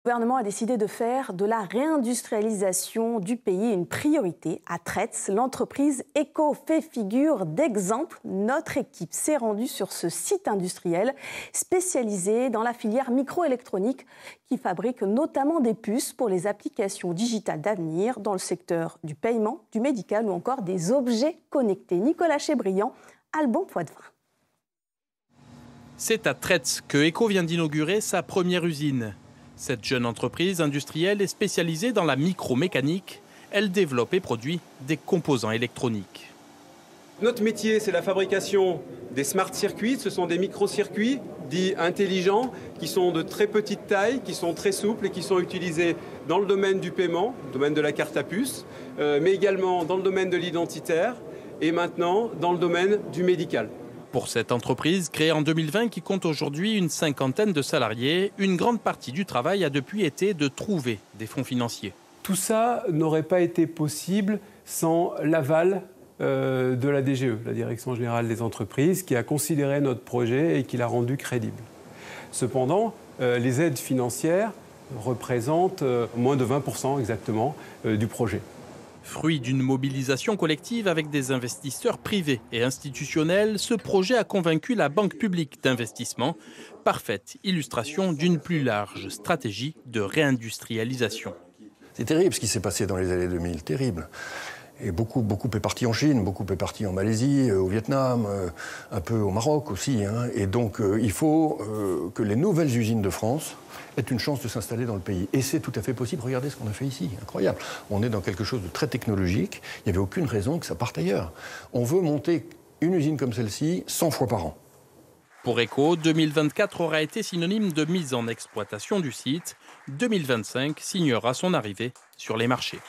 Le gouvernement a décidé de faire de la réindustrialisation du pays une priorité. À Tretz, l'entreprise Eco fait figure d'exemple. Notre équipe s'est rendue sur ce site industriel spécialisé dans la filière microélectronique qui fabrique notamment des puces pour les applications digitales d'avenir dans le secteur du paiement, du médical ou encore des objets connectés. Nicolas Chebriand, Alban Poitvin. C'est à Tretz que Eco vient d'inaugurer sa première usine. Cette jeune entreprise industrielle est spécialisée dans la micromécanique. Elle développe et produit des composants électroniques. Notre métier, c'est la fabrication des smart circuits. Ce sont des micro-circuits dits intelligents qui sont de très petite taille, qui sont très souples et qui sont utilisés dans le domaine du paiement, le domaine de la carte à puce, mais également dans le domaine de l'identitaire et maintenant dans le domaine du médical. Pour cette entreprise créée en 2020 qui compte aujourd'hui une cinquantaine de salariés, une grande partie du travail a depuis été de trouver des fonds financiers. Tout ça n'aurait pas été possible sans l'aval de la DGE, la Direction Générale des Entreprises, qui a considéré notre projet et qui l'a rendu crédible. Cependant, les aides financières représentent moins de 20% exactement du projet. Fruit d'une mobilisation collective avec des investisseurs privés et institutionnels, ce projet a convaincu la Banque publique d'investissement, parfaite illustration d'une plus large stratégie de réindustrialisation. C'est terrible ce qui s'est passé dans les années 2000, terrible. Et beaucoup est parti en Chine, beaucoup est parti en Malaisie, au Vietnam, un peu au Maroc aussi. Et donc il faut que les nouvelles usines de France aient une chance de s'installer dans le pays. Et c'est tout à fait possible. Regardez ce qu'on a fait ici, incroyable. On est dans quelque chose de très technologique. Il n'y avait aucune raison que ça parte ailleurs. On veut monter une usine comme celle-ci 100 fois par an. Pour Eco, 2024 aura été synonyme de mise en exploitation du site. 2025 signera son arrivée sur les marchés.